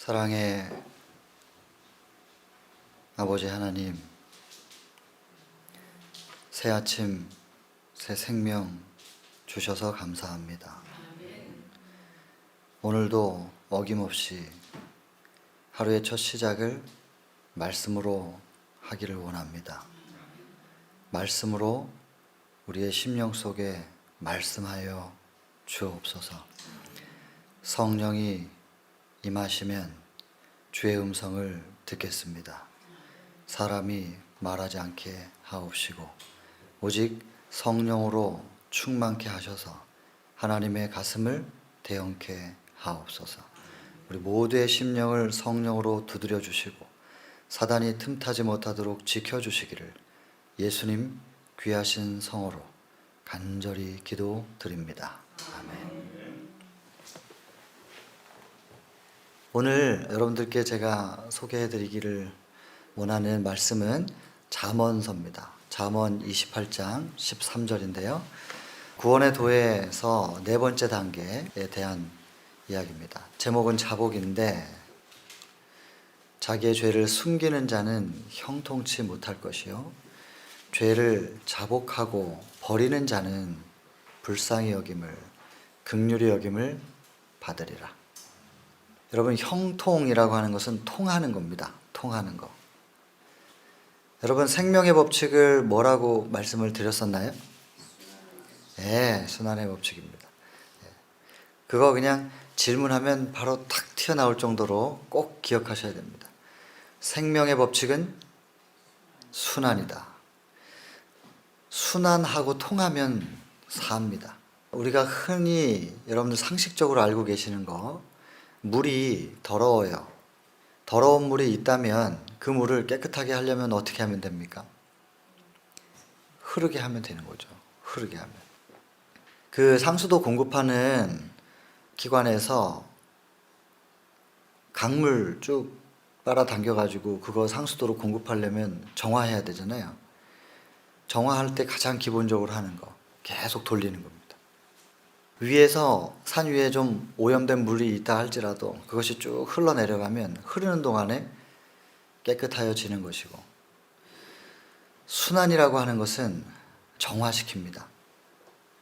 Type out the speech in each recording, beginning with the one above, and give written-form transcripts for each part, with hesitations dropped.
사랑의 아버지 하나님, 새 아침, 새 생명 주셔서 감사합니다. 오늘도 어김없이 하루의 첫 시작을 말씀으로 하기를 원합니다. 말씀으로 우리의 심령 속에 말씀하여 주옵소서. 성령이 임하시면 주의 음성을 듣겠습니다. 사람이 말하지 않게 하옵시고 오직 성령으로 충만케 하셔서 하나님의 가슴을 대언케 하옵소서. 우리 모두의 심령을 성령으로 두드려 주시고 사단이 틈타지 못하도록 지켜주시기를 예수님 귀하신 성으로 간절히 기도드립니다. 아멘. 오늘 여러분들께 제가 소개해드리기를 원하는 말씀은 잠언서입니다. 잠언 28장 13절인데요. 구원의 도에서 네 번째 단계에 대한 이야기입니다. 제목은 자복인데, 자기의 죄를 숨기는 자는 형통치 못할 것이요 죄를 자복하고 버리는 자는 불쌍히 여김을 긍휼히 여김을 받으리라. 여러분, 형통이라고 하는 것은 통하는 겁니다. 통하는 거. 여러분, 생명의 법칙을 뭐라고 말씀을 드렸었나요? 네, 순환의 법칙입니다. 그거 그냥 질문하면 바로 탁 튀어나올 정도로 꼭 기억하셔야 됩니다. 생명의 법칙은 순환이다. 순환하고 통하면 삽니다. 우리가 흔히 여러분들 상식적으로 알고 계시는 거, 물이 더러워요. 더러운 물이 있다면 그 물을 깨끗하게 하려면 어떻게 하면 됩니까? 흐르게 하면 되는 거죠. 흐르게 하면. 그 상수도 공급하는 기관에서 강물 쭉 빨아당겨가지고 그거 상수도로 공급하려면 정화해야 되잖아요. 정화할 때 가장 기본적으로 하는 거, 계속 돌리는 겁니다. 위에서, 산 위에 좀 오염된 물이 있다 할지라도 그것이 쭉 흘러내려가면 흐르는 동안에 깨끗하여지는 것이고, 순환이라고 하는 것은 정화시킵니다.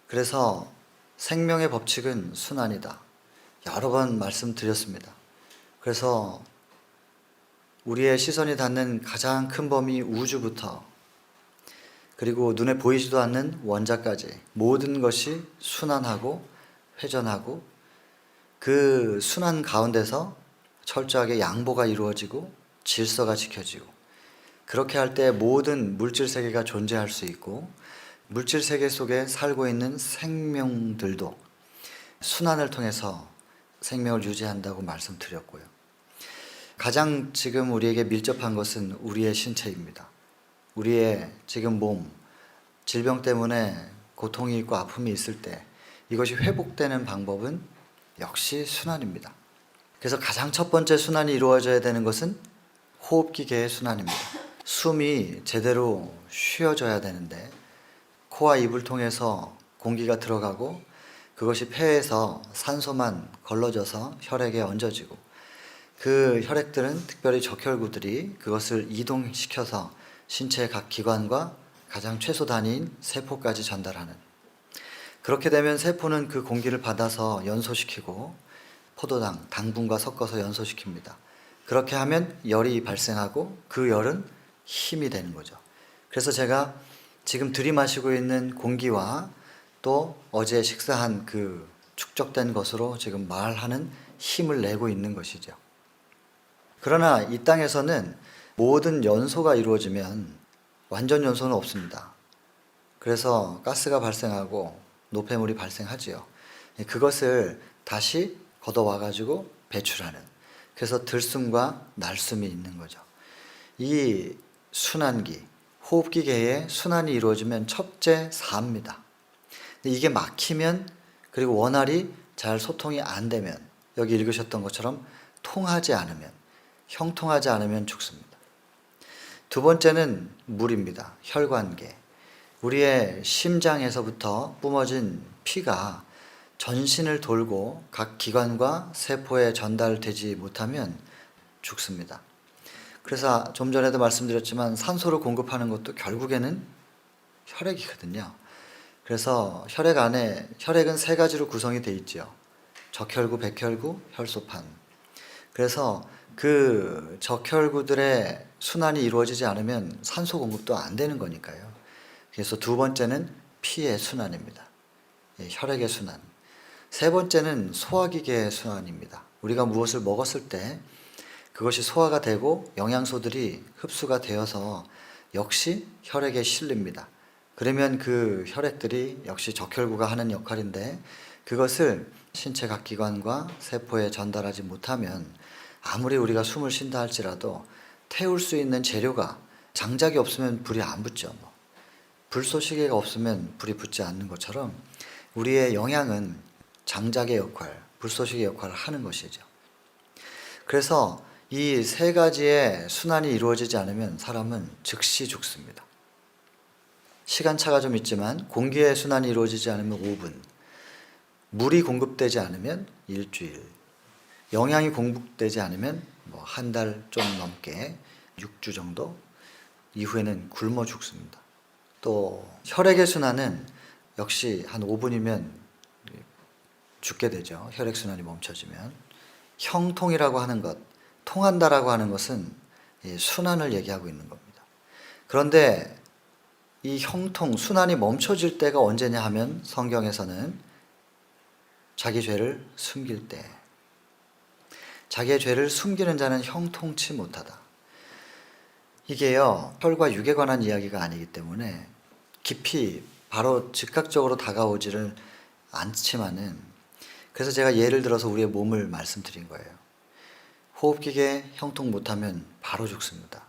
그래서 생명의 법칙은 순환이다. 여러 번 말씀드렸습니다. 그래서 우리의 시선이 닿는 가장 큰 범위 우주부터 그리고 눈에 보이지도 않는 원자까지 모든 것이 순환하고 회전하고 그 순환 가운데서 철저하게 양보가 이루어지고 질서가 지켜지고, 그렇게 할 때 모든 물질 세계가 존재할 수 있고 물질 세계 속에 살고 있는 생명들도 순환을 통해서 생명을 유지한다고 말씀드렸고요. 가장 지금 우리에게 밀접한 것은 우리의 신체입니다. 우리의 지금 몸, 질병 때문에 고통이 있고 아픔이 있을 때 이것이 회복되는 방법은 역시 순환입니다. 그래서 가장 첫 번째 순환이 이루어져야 되는 것은 호흡기계의 순환입니다. 숨이 제대로 쉬어져야 되는데 코와 입을 통해서 공기가 들어가고 그것이 폐에서 산소만 걸러져서 혈액에 얹어지고 그 혈액들은 특별히 적혈구들이 그것을 이동시켜서 신체의 각 기관과 가장 최소 단위인 세포까지 전달하는, 그렇게 되면 세포는 그 공기를 받아서 연소시키고 포도당, 당분과 섞어서 연소시킵니다. 그렇게 하면 열이 발생하고 그 열은 힘이 되는 거죠. 그래서 제가 지금 들이마시고 있는 공기와 또 어제 식사한 그 축적된 것으로 지금 말하는 힘을 내고 있는 것이죠. 그러나 이 땅에서는 모든 연소가 이루어지면 완전 연소는 없습니다. 그래서 가스가 발생하고 노폐물이 발생하지요. 그것을 다시 걷어와가지고 배출하는, 그래서 들숨과 날숨이 있는 거죠. 이 순환기, 호흡기계의 순환이 이루어지면 첫째 사입니다. 이게 막히면, 그리고 원활히 잘 소통이 안 되면, 여기 읽으셨던 것처럼 통하지 않으면, 형통하지 않으면 죽습니다. 두 번째는 물입니다. 혈관계. 우리의 심장에서부터 뿜어진 피가 전신을 돌고 각 기관과 세포에 전달되지 못하면 죽습니다. 그래서 좀 전에도 말씀드렸지만 산소를 공급하는 것도 결국에는 혈액이거든요. 그래서 혈액은 세 가지로 구성이 되어 있죠. 적혈구, 백혈구, 혈소판. 그래서 그 적혈구들의 순환이 이루어지지 않으면 산소 공급도 안 되는 거니까요. 그래서 두 번째는 피의 순환입니다. 혈액의 순환. 세 번째는 소화기계의 순환입니다. 우리가 무엇을 먹었을 때 그것이 소화가 되고 영양소들이 흡수가 되어서 역시 혈액에 실립니다. 그러면 그 혈액들이 역시 적혈구가 하는 역할인데 그것을 신체 각 기관과 세포에 전달하지 못하면 아무리 우리가 숨을 쉰다 할지라도 태울 수 있는 재료가 장작이 없으면 불이 안 붙죠. 불쏘시개가 없으면 불이 붙지 않는 것처럼 우리의 영양은 장작의 역할, 불쏘시개 역할을 하는 것이죠. 그래서 이 세 가지의 순환이 이루어지지 않으면 사람은 즉시 죽습니다. 시간차가 좀 있지만 공기의 순환이 이루어지지 않으면 5분, 물이 공급되지 않으면 일주일, 영양이 공급되지 않으면 한 달 좀 넘게 6주 정도 이후에는 굶어 죽습니다. 또 혈액의 순환은 역시 한 5분이면 죽게 되죠. 혈액순환이 멈춰지면. 형통이라고 하는 것, 통한다라고 하는 것은 순환을 얘기하고 있는 겁니다. 그런데 이 형통, 순환이 멈춰질 때가 언제냐 하면 성경에서는 자기 죄를 숨길 때, 자기의 죄를 숨기는 자는 형통치 못하다. 이게요, 혈과 육에 관한 이야기가 아니기 때문에 깊이 바로 즉각적으로 다가오지를 않지만은, 그래서 제가 예를 들어서 우리의 몸을 말씀드린 거예요. 호흡기계 형통 못하면 바로 죽습니다.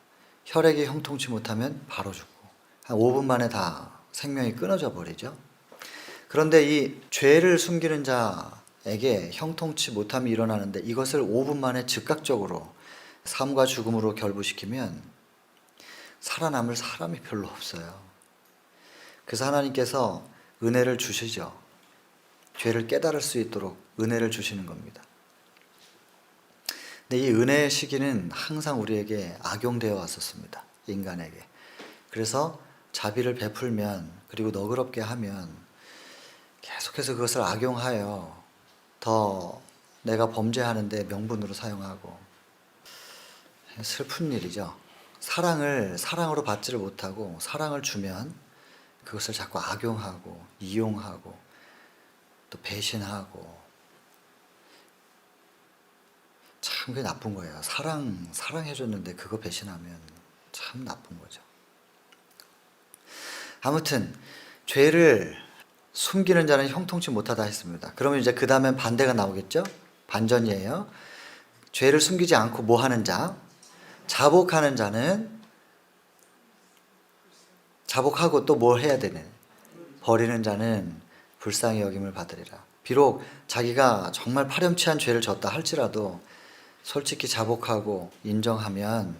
혈액이 형통치 못하면 바로 죽고 한 5분 만에 다 생명이 끊어져 버리죠. 그런데 이 죄를 숨기는 자에게 형통치 못함이 일어나는데 이것을 5분 만에 즉각적으로 삶과 죽음으로 결부시키면 살아남을 사람이 별로 없어요. 그래서 하나님께서 은혜를 주시죠. 죄를 깨달을 수 있도록 은혜를 주시는 겁니다. 근데 이 은혜의 시기는 항상 우리에게 악용되어 왔었습니다. 인간에게. 그래서 자비를 베풀면, 그리고 너그럽게 하면 계속해서 그것을 악용하여 더 내가 범죄하는데 명분으로 사용하고, 슬픈 일이죠. 사랑을 사랑으로 받지를 못하고 사랑을 주면 그것을 자꾸 악용하고 이용하고 또 배신하고, 참 그게 나쁜 거예요. 사랑해줬는데 그거 배신하면 참 나쁜 거죠. 아무튼 죄를 숨기는 자는 형통치 못하다 했습니다. 그러면 이제 그 다음엔 반대가 나오겠죠? 반전이에요. 죄를 숨기지 않고 뭐 하는 자? 자복하는 자는, 자복하고 또 뭘 해야 되네? 버리는 자는 불쌍히 여김을 받으리라. 비록 자기가 정말 파렴치한 죄를 졌다 할지라도 솔직히 자복하고 인정하면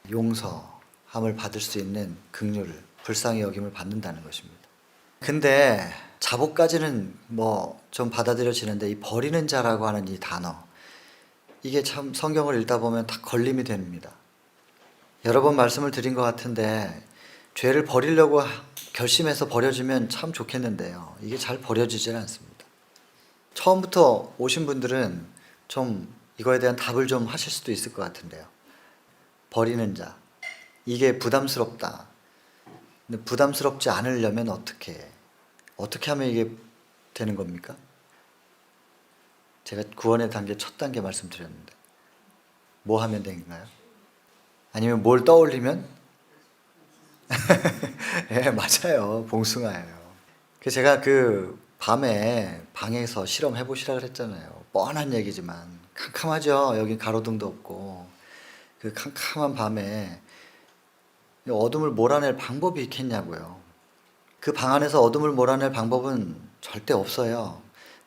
용서함을 받을 수 있는 긍휼을, 불쌍히 여김을 받는다는 것입니다. 근데 자복까지는 좀 받아들여지는데 이 버리는 자라고 하는 이 단어, 이게 참 성경을 읽다 보면 다 걸림이 됩니다. 여러 번 말씀을 드린 것 같은데 죄를 버리려고 결심해서 버려지면 참 좋겠는데요. 이게 잘 버려지질 않습니다. 처음부터 오신 분들은 좀 이거에 대한 답을 좀 하실 수도 있을 것 같은데요. 버리는 자, 이게 부담스럽다. 근데 부담스럽지 않으려면 어떻게 하면 이게 되는 겁니까? 제가 구원의 단계 첫 단계 말씀드렸는데 뭐 하면 되는가요? 아니면 뭘 떠올리면? 예, 맞아요. 봉숭아예요. 제가 그 밤에 방에서 실험해 보시라 그랬잖아요. 뻔한 얘기지만 캄캄하죠. 여기 가로등도 없고. 그 캄캄한 밤에 어둠을 몰아낼 방법이 있겠냐고요. 그 방 안에서 어둠을 몰아낼 방법은 절대 없어요.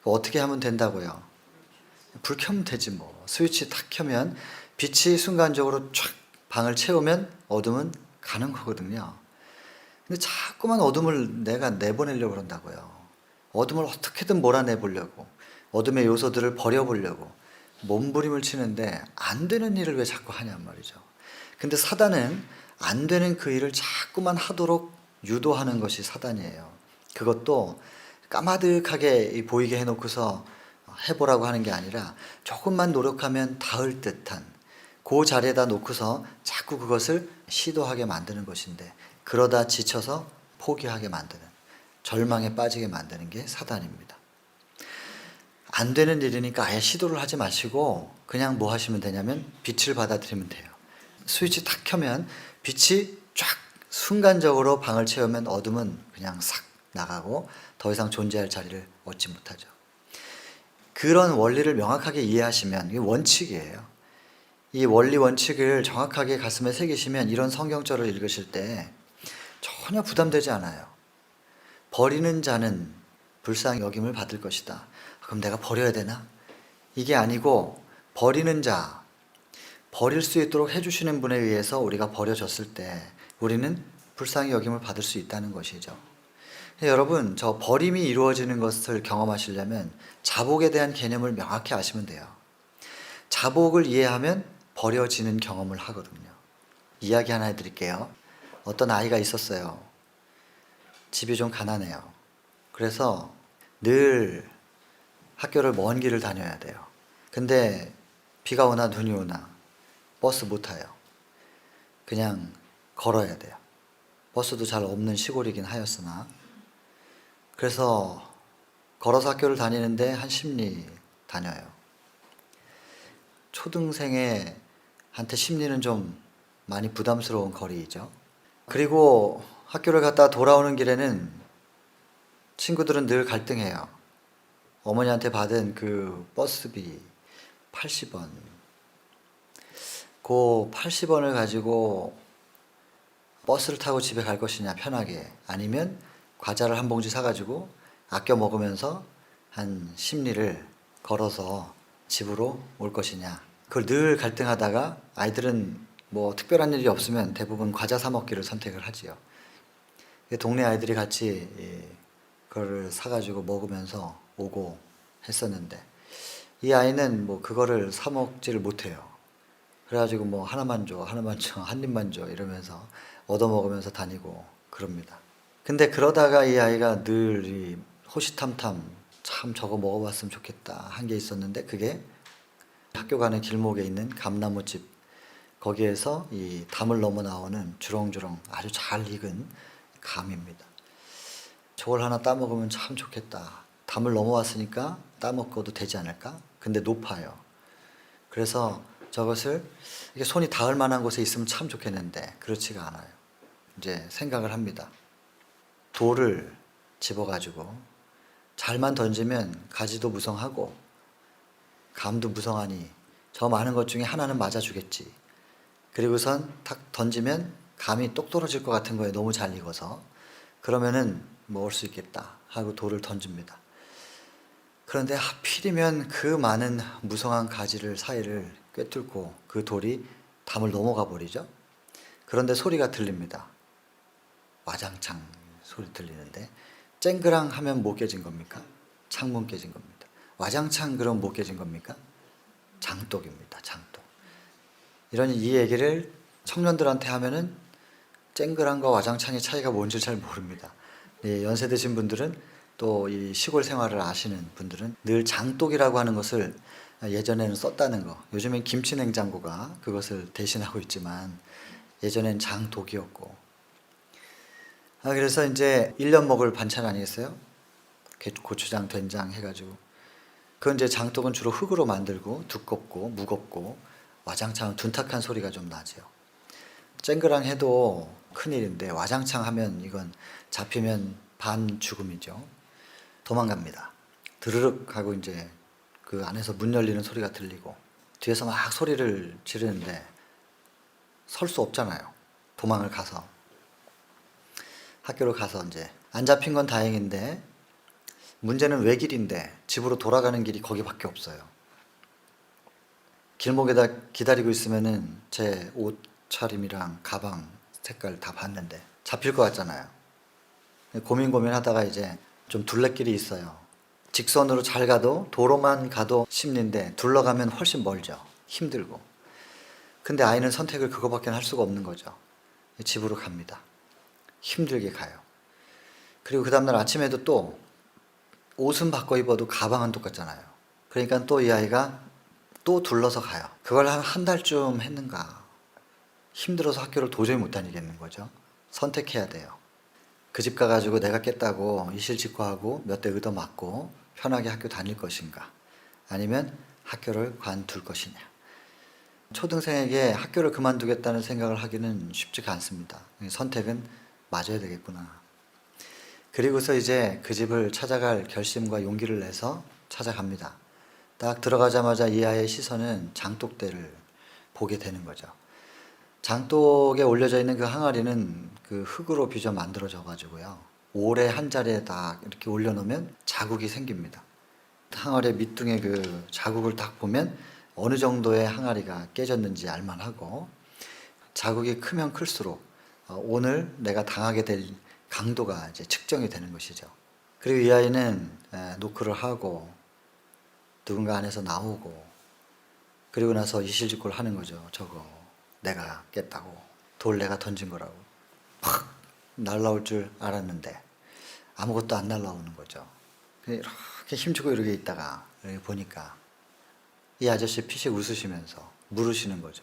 어떻게 하면 된다고요? 불 켜면 되지 뭐. 스위치 탁 켜면 빛이 순간적으로 촥 방을 채우면 어둠은 가는 거거든요. 근데 자꾸만 어둠을 내가 내보내려고 그런다고요. 어둠을 어떻게든 몰아내 보려고, 어둠의 요소들을 버려보려고 몸부림을 치는데 안 되는 일을 왜 자꾸 하냔 말이죠. 근데 사단은 안 되는 그 일을 자꾸만 하도록 유도하는 것이 사단이에요. 그것도 까마득하게 보이게 해놓고서 해보라고 하는 게 아니라 조금만 노력하면 닿을 듯한 그 자리에다 놓고서 자꾸 그것을 시도하게 만드는 것인데, 그러다 지쳐서 포기하게 만드는, 절망에 빠지게 만드는 게 사단입니다. 안 되는 일이니까 아예 시도를 하지 마시고 그냥 뭐 하시면 되냐면 빛을 받아들이면 돼요. 스위치 탁 켜면 빛이 쫙 순간적으로 방을 채우면 어둠은 그냥 싹 나가고 더 이상 존재할 자리를 얻지 못하죠. 그런 원리를 명확하게 이해하시면, 이게 원칙이에요. 이 원리 원칙을 정확하게 가슴에 새기시면 이런 성경절을 읽으실 때 전혀 부담되지 않아요. 버리는 자는 불쌍히 여김을 받을 것이다. 그럼 내가 버려야 되나? 이게 아니고, 버리는 자, 버릴 수 있도록 해주시는 분에 의해서 우리가 버려졌을 때 우리는 불쌍히 여김을 받을 수 있다는 것이죠. 여러분, 저 버림이 이루어지는 것을 경험하시려면 자복에 대한 개념을 명확히 아시면 돼요. 자복을 이해하면 버려지는 경험을 하거든요. 이야기 하나 해드릴게요. 어떤 아이가 있었어요. 집이 좀 가난해요. 그래서 늘 학교를 먼 길을 다녀야 돼요. 근데 비가 오나 눈이 오나 버스 못 타요. 그냥 걸어야 돼요. 버스도 잘 없는 시골이긴 하였으나. 그래서 걸어서 학교를 다니는데 한 10리 다녀요. 초등생의 한테 10리는 좀 많이 부담스러운 거리이죠. 그리고 학교를 갔다 돌아오는 길에는 친구들은 늘 갈등해요. 어머니한테 받은 그 버스비 80원. 그 80원을 가지고 버스를 타고 집에 갈 것이냐, 편하게. 아니면 과자를 한 봉지 사가지고 아껴 먹으면서 한 10리를 걸어서 집으로 올 것이냐. 그걸 늘 갈등하다가 아이들은 뭐 특별한 일이 없으면 대부분 과자 사 먹기를 선택을 하지요. 동네 아이들이 같이 그거를 사가지고 먹으면서 오고 했었는데, 이 아이는 뭐 그거를 사 먹지를 못해요. 그래가지고 뭐 하나만 줘, 하나만 줘, 한 입만 줘 이러면서 얻어먹으면서 다니고 그럽니다. 근데 그러다가 이 아이가 늘 이 호시탐탐 참 저거 먹어봤으면 좋겠다 한 게 있었는데, 그게 학교 가는 길목에 있는 감나무집, 거기에서 이 담을 넘어 나오는 주렁주렁 아주 잘 익은 감입니다. 저걸 하나 따먹으면 참 좋겠다. 담을 넘어왔으니까 따먹어도 되지 않을까? 근데 높아요. 그래서 저것을 이게 손이 닿을 만한 곳에 있으면 참 좋겠는데 그렇지가 않아요. 이제 생각을 합니다. 돌을 집어가지고 잘만 던지면 가지도 무성하고 감도 무성하니 저 많은 것 중에 하나는 맞아주겠지. 그리고선 탁 던지면 감이 똑 떨어질 것 같은 거에 너무 잘 익어서, 그러면은 먹을 수 있겠다 하고 돌을 던집니다. 그런데 하필이면 그 많은 무성한 가지를 사이를 꿰뚫고 그 돌이 담을 넘어가 버리죠. 그런데 소리가 들립니다. 와장창 소리 들리는데, 쨍그랑 하면 뭐 깨진 겁니까? 창문 깨진 겁니다. 와장창 그럼 뭐 깨진 겁니까? 장독입니다. 장독. 이런 이 얘기를 청년들한테 하면은 쨍그랑과 와장창의 차이가 뭔지 잘 모릅니다. 연세 드신 분들은, 또 이 시골 생활을 아시는 분들은 늘 장독이라고 하는 것을 예전에는 썼다는 거. 요즘엔 김치 냉장고가 그것을 대신하고 있지만 예전엔 장독이었고. 그래서 이제 1년 먹을 반찬 아니겠어요? 고추장, 된장 해가지고. 그건 이제 장독은 주로 흙으로 만들고 두껍고 무겁고, 와장창은 둔탁한 소리가 좀 나죠. 쨍그랑 해도 큰일인데 와장창 하면 이건 잡히면 반 죽음이죠. 도망갑니다. 드르륵 하고 이제 그 안에서 문 열리는 소리가 들리고 뒤에서 막 소리를 지르는데 설 수 없잖아요. 도망을 가서. 학교로 가서 이제 안 잡힌 건 다행인데 문제는 외길인데 집으로 돌아가는 길이 거기밖에 없어요. 길목에다 기다리고 있으면은 제 옷차림이랑 가방 색깔 다 봤는데 잡힐 것 같잖아요. 고민하다가 이제 좀 둘레길이 있어요. 직선으로 잘 가도 도로만 가도 10리인데 둘러가면 훨씬 멀죠. 힘들고. 근데 아이는 선택을 그거밖에 할 수가 없는 거죠. 집으로 갑니다. 힘들게 가요. 그리고 그 다음날 아침에도 또 옷은 바꿔 입어도 가방은 똑같잖아요. 그러니까 또 이 아이가 또 둘러서 가요. 그걸 한 달쯤 했는가. 힘들어서 학교를 도저히 못 다니겠는 거죠. 선택해야 돼요. 그 집 가가지고 내가 깼다고 이실직고하고 몇 대 얻어 맞고 편하게 학교 다닐 것인가, 아니면 학교를 관둘 것이냐. 초등생에게 학교를 그만두겠다는 생각을 하기는 쉽지가 않습니다. 선택은 맞아야 되겠구나. 그리고서 이제 그 집을 찾아갈 결심과 용기를 내서 찾아갑니다. 딱 들어가자마자 이 아이의 시선은 장독대를 보게 되는 거죠. 장독에 올려져 있는 그 항아리는 그 흙으로 빚어 만들어져 가지고요. 오래 한 자리에 딱 이렇게 올려놓으면 자국이 생깁니다. 항아리 밑둥에 그 자국을 딱 보면 어느 정도의 항아리가 깨졌는지 알만하고, 자국이 크면 클수록 오늘 내가 당하게 될 강도가 이제 측정이 되는 것이죠. 그리고 이 아이는 노크를 하고 누군가 안에서 나오고, 그리고 나서 이실직고를 하는 거죠. 저거 내가 깼다고, 돌 내가 던진 거라고. 팍 날라올 줄 알았는데 아무것도 안 날라오는 거죠. 이렇게 힘주고 이렇게 있다가 이렇게 보니까 이 아저씨 피식 웃으시면서 물으시는 거죠.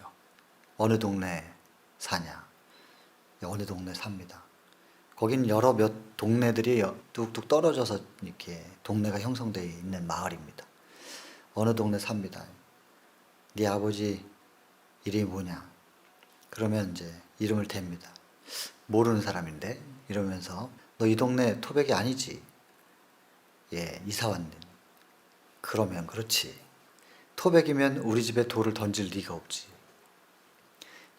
어느 동네 사냐? 어느 동네 삽니다. 거긴 여러 몇 동네들이 뚝뚝 떨어져서 이렇게 동네가 형성되어 있는 마을입니다. 어느 동네 삽니다. 네 아버지 이름이 뭐냐? 그러면 이제 이름을 댑니다. 모르는 사람인데? 이러면서 너 이 동네 토백이 아니지? 예, 이사 왔는. 그러면 그렇지. 토백이면 우리 집에 돌을 던질 리가 없지.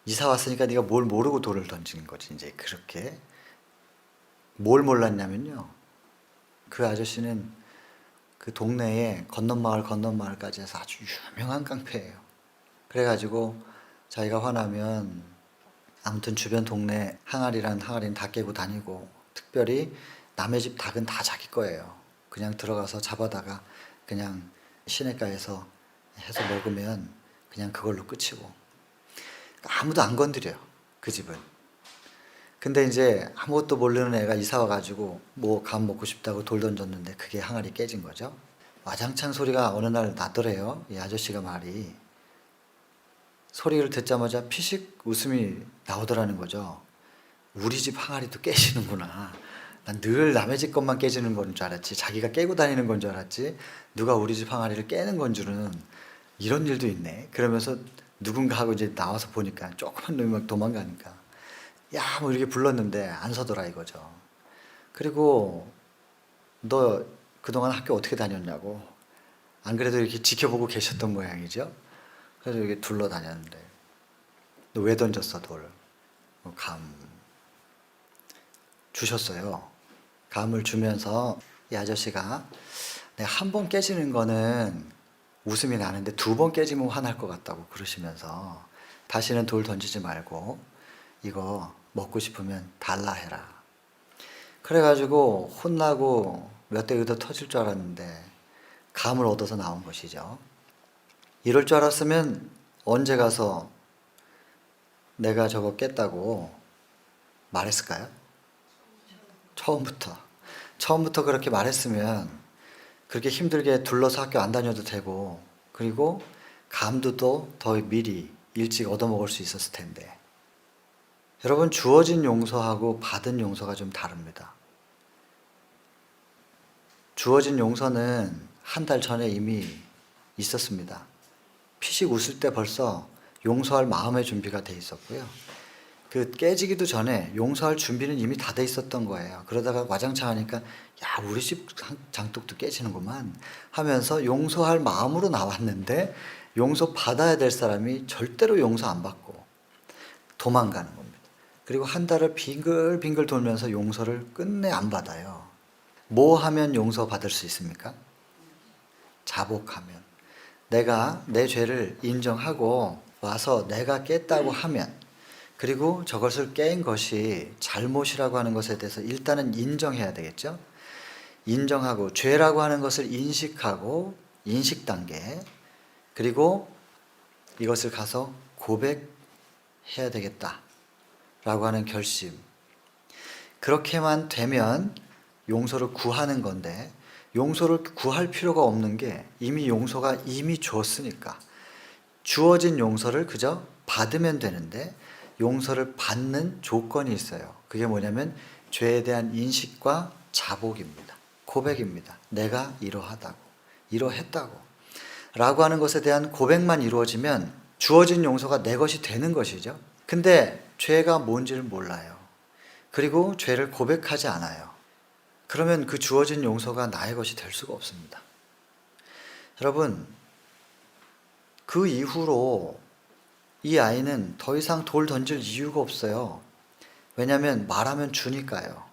이사 왔으니까 네가 뭘 모르고 돌을 던지는 거지. 이제 그렇게. 뭘 몰랐냐면요, 그 아저씨는 그 동네에 건넌마을까지 해서 아주 유명한 깡패예요. 그래가지고 자기가 화나면 아무튼 주변 동네 항아리는 다 깨고 다니고, 특별히 남의 집 닭은 다 자기 거예요. 그냥 들어가서 잡아다가 그냥 시내가에서 해서 먹으면 그냥 그걸로 끝이고, 아무도 안 건드려요, 그 집은. 근데 이제 아무것도 모르는 애가 이사 와가지고 뭐 감 먹고 싶다고 돌 던졌는데 그게 항아리 깨진 거죠. 와장창 소리가 어느 날 나더래요. 이 아저씨가 말이. 소리를 듣자마자 피식 웃음이 나오더라는 거죠. 우리 집 항아리도 깨지는구나. 난 늘 남의 집 것만 깨지는 건 줄 알았지, 자기가 깨고 다니는 건 줄 알았지, 누가 우리 집 항아리를 깨는 건 줄은 이런 일도 있네. 그러면서 누군가 하고 이제 나와서 보니까 조그만 놈이 막 도망가니까 야 뭐 이렇게 불렀는데 안 서더라 이거죠. 그리고 너 그동안 학교 어떻게 다녔냐고, 안 그래도 이렇게 지켜보고 계셨던 모양이죠. 그래서 이렇게 둘러다녔는데 너 왜 던졌어 돌? 감 주셨어요. 감을 주면서 이 아저씨가 내가 한 번 깨지는 거는 웃음이 나는데 두 번 깨지면 화날 것 같다고 그러시면서 다시는 돌 던지지 말고 이거 먹고 싶으면 달라 해라. 그래가지고 혼나고 몇 대 얻어 터질 줄 알았는데 감을 얻어서 나온 것이죠. 이럴 줄 알았으면 언제 가서 내가 저거 깼다고 말했을까요? 처음부터 그렇게 말했으면 그렇게 힘들게 둘러서 학교 안 다녀도 되고, 그리고 감도 또 더 미리 일찍 얻어먹을 수 있었을 텐데. 여러분, 주어진 용서하고 받은 용서가 좀 다릅니다. 주어진 용서는 한 달 전에 이미 있었습니다. 피식 웃을 때 벌써 용서할 마음의 준비가 돼 있었고요. 그 깨지기도 전에 용서할 준비는 이미 다 돼 있었던 거예요. 그러다가 와장창 하니까 야 우리 집 장독도 깨지는구만 하면서 용서할 마음으로 나왔는데, 용서 받아야 될 사람이 절대로 용서 안 받고 도망가는 겁니다. 그리고 한 달을 빙글빙글 돌면서 용서를 끝내 안 받아요. 뭐 하면 용서 받을 수 있습니까? 자복하면, 내가 내 죄를 인정하고 와서 내가 깼다고 하면, 그리고 저것을 깬 것이 잘못이라고 하는 것에 대해서 일단은 인정해야 되겠죠. 인정하고 죄라고 하는 것을 인식하고 인식 단계, 그리고 이것을 가서 고백해야 되겠다라고 하는 결심. 그렇게만 되면 용서를 구하는 건데, 용서를 구할 필요가 없는 게 이미 용서가 이미 주었으니까 주어진 용서를 그저 받으면 되는데, 용서를 받는 조건이 있어요. 그게 뭐냐면 죄에 대한 인식과 자복입니다. 고백입니다. 내가 이러하다고, 이러했다고 라고 하는 것에 대한 고백만 이루어지면 주어진 용서가 내 것이 되는 것이죠. 근데 죄가 뭔지를 몰라요. 그리고 죄를 고백하지 않아요. 그러면 그 주어진 용서가 나의 것이 될 수가 없습니다. 여러분, 그 이후로 이 아이는 더 이상 돌 던질 이유가 없어요. 왜냐하면 말하면 주니까요.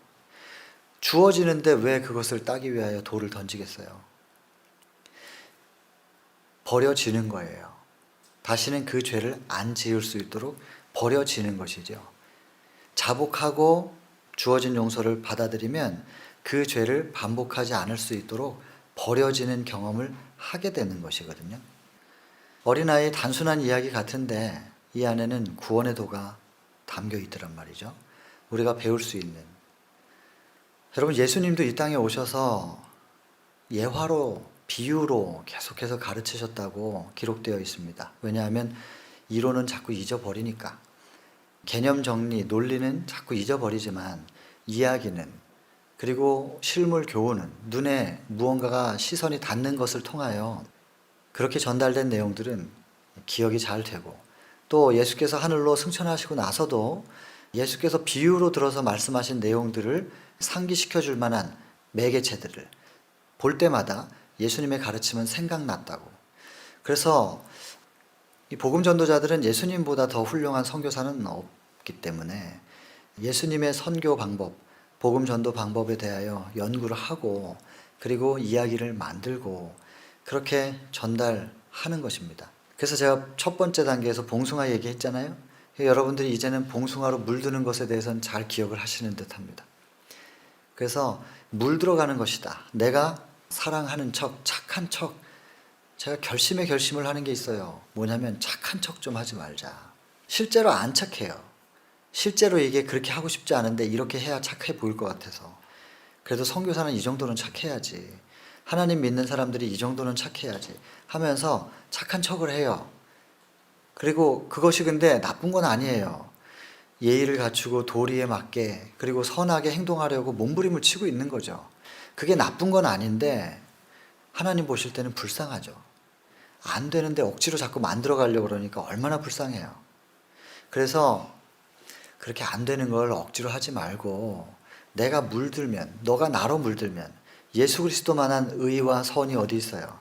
주어지는데 왜 그것을 따기 위하여 돌을 던지겠어요? 버려지는 거예요. 다시는 그 죄를 안 지을 수 있도록 버려지는 것이죠. 자복하고 주어진 용서를 받아들이면 그 죄를 반복하지 않을 수 있도록 버려지는 경험을 하게 되는 것이거든요. 어린아이의 단순한 이야기 같은데 이 안에는 구원의 도가 담겨 있더란 말이죠. 우리가 배울 수 있는. 여러분, 예수님도 이 땅에 오셔서 예화로, 비유로 계속해서 가르치셨다고 기록되어 있습니다. 왜냐하면 이론은 자꾸 잊어버리니까. 개념 정리, 논리는 자꾸 잊어버리지만 이야기는, 그리고 실물 교훈은 눈에 무언가가 시선이 닿는 것을 통하여 그렇게 전달된 내용들은 기억이 잘 되고, 또 예수께서 하늘로 승천하시고 나서도 예수께서 비유로 들어서 말씀하신 내용들을 상기시켜 줄 만한 매개체들을 볼 때마다 예수님의 가르침은 생각났다고. 그래서 이 복음 전도자들은 예수님보다 더 훌륭한 선교사는 없기 때문에 예수님의 선교 방법, 복음 전도 방법에 대하여 연구를 하고, 그리고 이야기를 만들고 그렇게 전달하는 것입니다. 그래서 제가 첫 번째 단계에서 봉숭아 얘기했잖아요. 여러분들이 이제는 봉숭아로 물드는 것에 대해서는 잘 기억을 하시는 듯합니다. 그래서 물들어가는 것이다. 내가 사랑하는 척, 착한 척. 제가 결심을 하는 게 있어요. 뭐냐면 착한 척 좀 하지 말자. 실제로 안 착해요. 실제로 이게 그렇게 하고 싶지 않은데 이렇게 해야 착해 보일 것 같아서. 그래도 선교사는 이 정도는 착해야지, 하나님 믿는 사람들이 이 정도는 착해야지 하면서 착한 척을 해요. 그리고 그것이 근데 나쁜 건 아니에요. 예의를 갖추고 도리에 맞게, 그리고 선하게 행동하려고 몸부림을 치고 있는 거죠. 그게 나쁜 건 아닌데 하나님 보실 때는 불쌍하죠. 안 되는데 억지로 자꾸 만들어 가려고 그러니까 얼마나 불쌍해요. 그래서 그렇게 안 되는 걸 억지로 하지 말고, 내가 물들면, 너가 나로 물들면, 예수 그리스도만한 의와 선이 어디 있어요?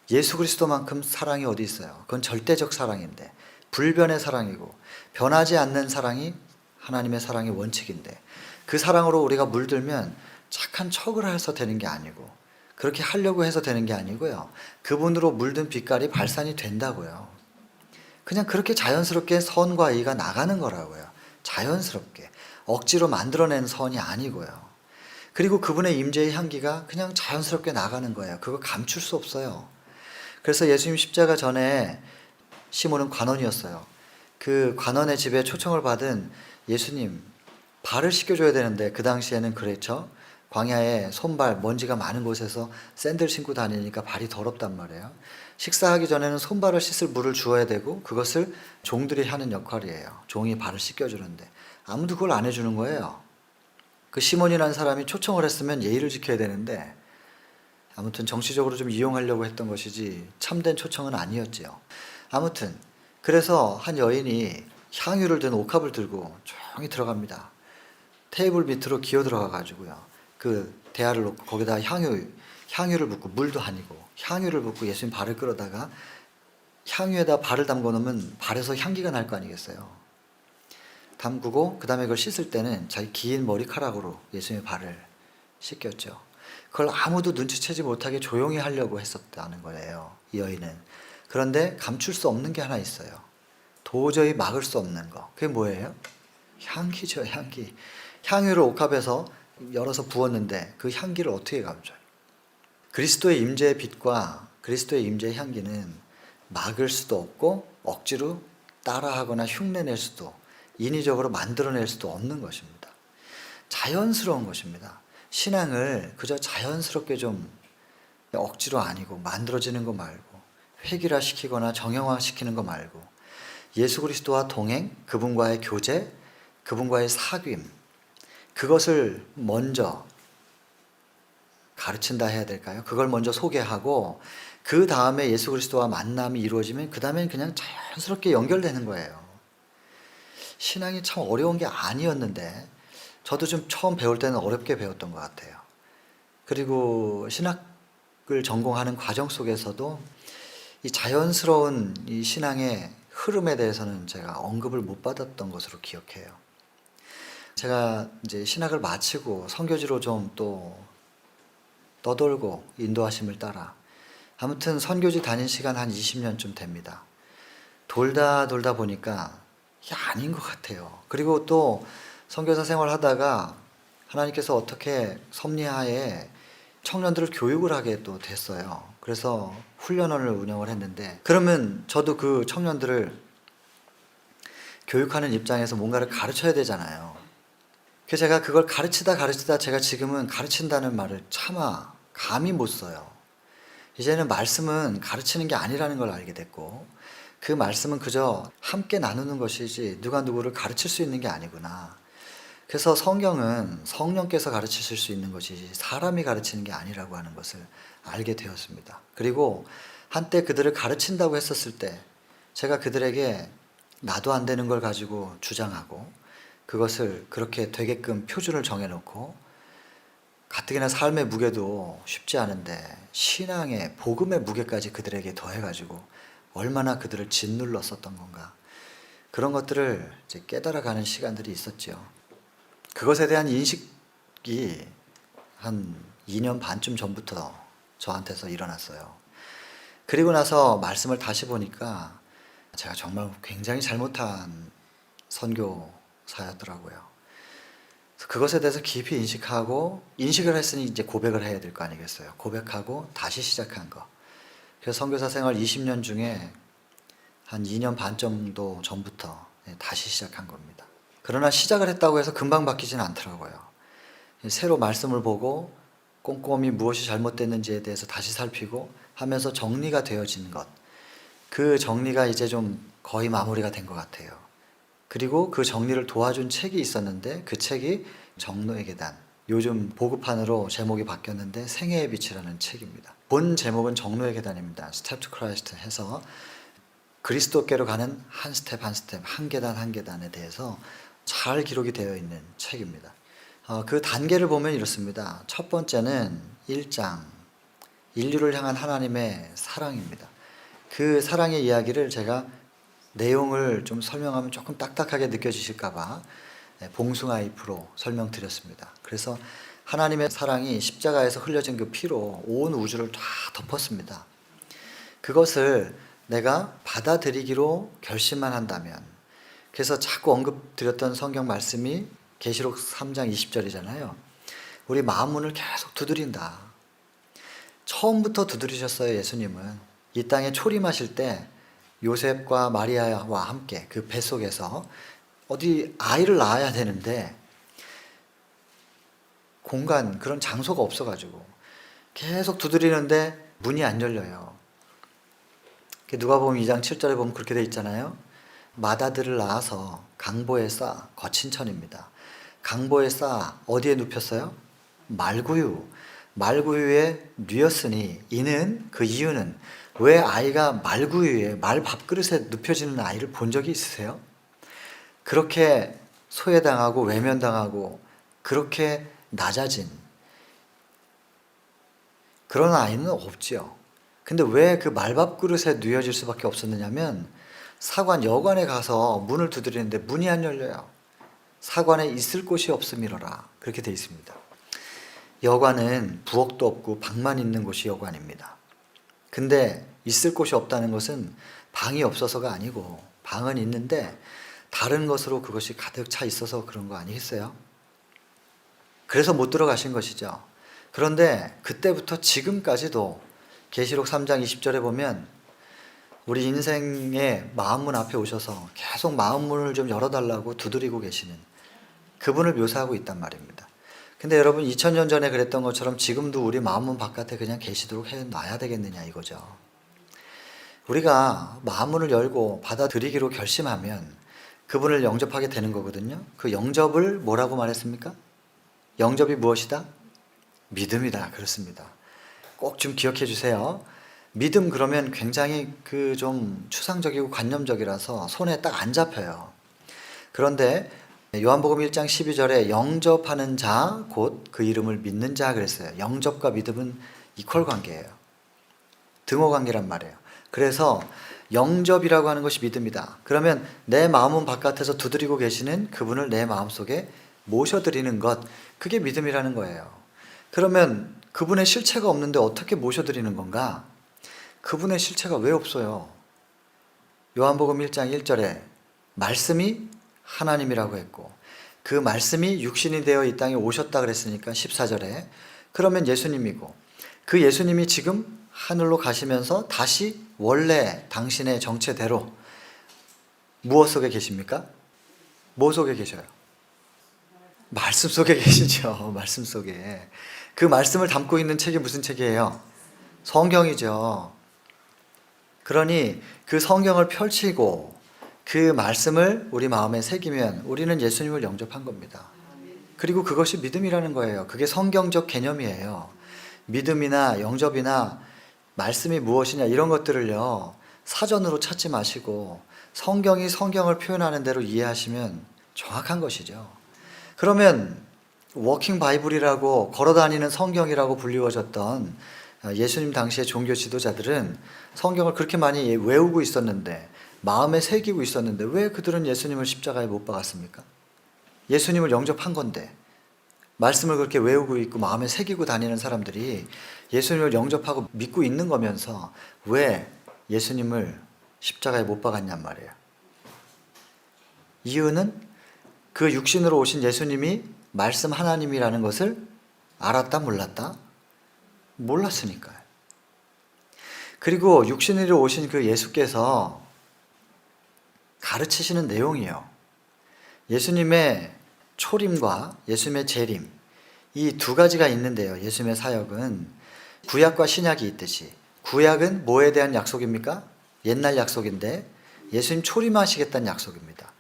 예수 그리스도만큼 사랑이 어디 있어요? 그건 절대적 사랑인데, 불변의 사랑이고 변하지 않는 사랑이 하나님의 사랑의 원칙인데, 그 사랑으로 우리가 물들면 착한 척을 해서 되는 게 아니고, 그렇게 하려고 해서 되는 게 아니고요, 그분으로 물든 빛깔이 발산이 된다고요. 그냥 그렇게 자연스럽게 선과 의가 나가는 거라고요. 자연스럽게 억지로 만들어낸 선이 아니고요. 그리고 그분의 임재의 향기가 그냥 자연스럽게 나가는 거예요. 그거 감출 수 없어요. 그래서 예수님 십자가 전에 시몬은 관원이었어요. 그 관원의 집에 초청을 받은 예수님, 발을 씻겨줘야 되는데 그 당시에는 그랬죠. 광야에 손발, 먼지가 많은 곳에서 샌들 신고 다니니까 발이 더럽단 말이에요. 식사하기 전에는 손발을 씻을 물을 주어야 되고, 그것을 종들이 하는 역할이에요. 종이 발을 씻겨주는데 아무도 그걸 안 해주는 거예요. 그 시몬이라는 사람이 초청을 했으면 예의를 지켜야 되는데, 아무튼 정치적으로 좀 이용하려고 했던 것이지 참된 초청은 아니었지요. 아무튼 그래서 한 여인이 향유를 든 옥합을 들고 조용히 들어갑니다. 테이블 밑으로 기어 들어가 가지고요, 그 대야를 놓고 거기다 향유를 붓고, 물도 아니고 향유를 붓고 예수님 발을 끌어다가 향유에다 발을 담궈 놓으면 발에서 향기가 날 거 아니겠어요. 담그고 그 다음에 그걸 씻을 때는 자기 긴 머리카락으로 예수님의 발을 씻겼죠. 그걸 아무도 눈치채지 못하게 조용히 하려고 했었다는 거예요, 이 여인은. 그런데 감출 수 없는 게 하나 있어요. 도저히 막을 수 없는 거. 그게 뭐예요? 향기죠, 향기. 향유를 옥합에서 열어서 부었는데 그 향기를 어떻게 감춰요? 그리스도의 임재의 빛과 그리스도의 임재의 향기는 막을 수도 없고 억지로 따라하거나 흉내낼 수도 인위적으로 만들어낼 수도 없는 것입니다. 자연스러운 것입니다. 신앙을 그저 자연스럽게 좀 억지로 아니고 만들어지는 거 말고 획일화시키거나 정형화시키는 거 말고 예수 그리스도와 동행, 그분과의 교제, 그분과의 사귐, 그것을 먼저 가르친다 해야 될까요? 그걸 먼저 소개하고 그 다음에 예수 그리스도와 만남이 이루어지면 그 다음엔 그냥 자연스럽게 연결되는 거예요. 신앙이 참 어려운 게 아니었는데 저도 좀 처음 배울 때는 어렵게 배웠던 것 같아요. 그리고 신학을 전공하는 과정 속에서도 이 자연스러운 이 신앙의 흐름에 대해서는 제가 언급을 못 받았던 것으로 기억해요. 제가 이제 신학을 마치고 선교지로 좀 또 떠돌고 인도하심을 따라 아무튼 선교지 다닌 시간 한 20년쯤 됩니다. 돌다 보니까 이게 아닌 것 같아요. 그리고 또 선교사 생활하다가 하나님께서 어떻게 섭리하에 청년들을 교육을 하게 또 됐어요. 그래서 훈련원을 운영을 했는데 그러면 저도 그 청년들을 교육하는 입장에서 뭔가를 가르쳐야 되잖아요. 그래서 제가 그걸 가르치다 제가 지금은 가르친다는 말을 차마 감히 못 써요. 이제는 말씀은 가르치는 게 아니라는 걸 알게 됐고 그 말씀은 그저 함께 나누는 것이지 누가 누구를 가르칠 수 있는 게 아니구나. 그래서 성경은 성령께서 가르치실 수 있는 것이지 사람이 가르치는 게 아니라고 하는 것을 알게 되었습니다. 그리고 한때 그들을 가르친다고 했었을 때 제가 그들에게 나도 안 되는 걸 가지고 주장하고 그것을 그렇게 되게끔 표준을 정해놓고 가뜩이나 삶의 무게도 쉽지 않은데 신앙의 복음의 무게까지 그들에게 더해가지고 얼마나 그들을 짓눌렀었던 건가. 그런 것들을 이제 깨달아가는 시간들이 있었죠. 그것에 대한 인식이 한 2년 반쯤 전부터 저한테서 일어났어요. 그리고 나서 말씀을 다시 보니까 제가 정말 굉장히 잘못한 선교사였더라고요. 그것에 대해서 깊이 인식을 했으니 이제 고백을 해야 될 거 아니겠어요. 고백하고 다시 시작한 거. 그래서 선교사 생활 20년 중에 한 2년 반 정도 전부터 다시 시작한 겁니다. 그러나 시작을 했다고 해서 금방 바뀌지는 않더라고요. 새로 말씀을 보고 꼼꼼히 무엇이 잘못됐는지에 대해서 다시 살피고 하면서 정리가 되어진 것. 그 정리가 이제 좀 거의 마무리가 된 것 같아요. 그리고 그 정리를 도와준 책이 있었는데 그 책이 정로의 계단. 요즘 보급판으로 제목이 바뀌었는데 생애의 빛이라는 책입니다. 본 제목은 정로의 계단입니다. Step to Christ 해서 그리스도께로 가는 한 스텝 한 스텝, 한 계단 한 계단에 대해서 잘 기록이 되어 있는 책입니다. 그 단계를 보면 이렇습니다. 첫 번째는 1장, 인류를 향한 하나님의 사랑입니다. 그 사랑의 이야기를 제가 내용을 좀 설명하면 조금 딱딱하게 느껴지실까봐 봉숭아잎 프로 설명드렸습니다. 그래서 하나님의 사랑이 십자가에서 흘려진 그 피로 온 우주를 다 덮었습니다. 그것을 내가 받아들이기로 결심만 한다면, 그래서 자꾸 언급드렸던 성경 말씀이 계시록 3장 20절이잖아요. 우리 마음 문을 계속 두드린다. 처음부터 두드리셨어요. 예수님은 이 땅에 초림하실 때 요셉과 마리아와 함께 그 뱃속에서 어디 아이를 낳아야 되는데 공간, 그런 장소가 없어가지고 계속 두드리는데 문이 안 열려요. 누가복음 2장 7절에 보면 그렇게 돼 있잖아요. 맏아들을 낳아서 강보에 쌓아, 거친 천입니다. 강보에 쌓아 어디에 눕혔어요? 말구유에 뉘었으니 이는 그 이유는, 왜 아이가 말구유에, 말 밥그릇에 눕혀지는 아이를 본 적이 있으세요? 그렇게 소외당하고 외면당하고 그렇게 낮아진 그런 아이는 없지요. 근데 왜 그 말밥그릇에 뉘어질 수밖에 없었느냐면 사관 여관에 가서 문을 두드리는데 문이 안 열려요. 사관에 있을 곳이 없음이로라, 그렇게 되어 있습니다. 여관은 부엌도 없고 방만 있는 곳이 여관입니다. 근데 있을 곳이 없다는 것은 방이 없어서가 아니고 방은 있는데 다른 것으로 그것이 가득 차 있어서 그런 거 아니겠어요? 그래서 못 들어가신 것이죠. 그런데 그때부터 지금까지도 계시록 3장 20절에 보면 우리 인생의 마음문 앞에 오셔서 계속 마음문을 좀 열어달라고 두드리고 계시는 그분을 묘사하고 있단 말입니다. 근데 여러분 2000년 전에 그랬던 것처럼 지금도 우리 마음문 바깥에 그냥 계시도록 해놔야 되겠느냐 이거죠. 우리가 마음문을 열고 받아들이기로 결심하면 그분을 영접하게 되는 거거든요. 그 영접을 뭐라고 말했습니까? 영접이 무엇이다? 믿음이다. 그렇습니다. 꼭 좀 기억해 주세요. 믿음 그러면 굉장히 좀 추상적이고 관념적이라서 손에 딱 안 잡혀요. 그런데 요한복음 1장 12절에 영접하는 자 곧 그 이름을 믿는 자 그랬어요. 영접과 믿음은 이퀄 관계예요. 등호 관계란 말이에요. 그래서 영접이라고 하는 것이 믿음이다. 그러면 내 마음은 바깥에서 두드리고 계시는 그분을 내 마음속에 모셔드리는 것, 그게 믿음이라는 거예요. 그러면 그분의 실체가 없는데 어떻게 모셔드리는 건가? 그분의 실체가 왜 없어요? 요한복음 1장 1절에 말씀이 하나님이라고 했고 그 말씀이 육신이 되어 이 땅에 오셨다 그랬으니까 14절에 그러면 예수님이고 그 예수님이 지금 하늘로 가시면서 다시 원래 당신의 정체대로 무엇 속에 계십니까? 뭐 속에 계셔요? 말씀 속에 계시죠. 말씀 속에. 그 말씀을 담고 있는 책이 무슨 책이에요? 성경이죠. 그러니 그 성경을 펼치고 그 말씀을 우리 마음에 새기면 우리는 예수님을 영접한 겁니다. 그리고 그것이 믿음이라는 거예요. 그게 성경적 개념이에요. 믿음이나 영접이나 말씀이 무엇이냐 이런 것들을요 사전으로 찾지 마시고 성경이 성경을 표현하는 대로 이해하시면 정확한 것이죠. 그러면 워킹 바이블이라고 걸어다니는 성경이라고 불리워졌던 예수님 당시의 종교 지도자들은 성경을 그렇게 많이 외우고 있었는데 마음에 새기고 있었는데 왜 그들은 예수님을 십자가에 못 박았습니까? 예수님을 영접한 건데 말씀을 그렇게 외우고 있고 마음에 새기고 다니는 사람들이 예수님을 영접하고 믿고 있는 거면서 왜 예수님을 십자가에 못 박았냔 말이에요. 이유는 그 육신으로 오신 예수님이 말씀 하나님이라는 것을 알았다 몰랐다? 몰랐으니까요. 그리고 육신으로 오신 그 예수께서 가르치시는 내용이요. 예수님의 초림과 예수님의 재림 이 두 가지가 있는데요. 예수님의 사역은 구약과 신약이 있듯이 구약은 뭐에 대한 약속입니까? 옛날 약속인데 예수님 초림하시겠다는 약속입니다.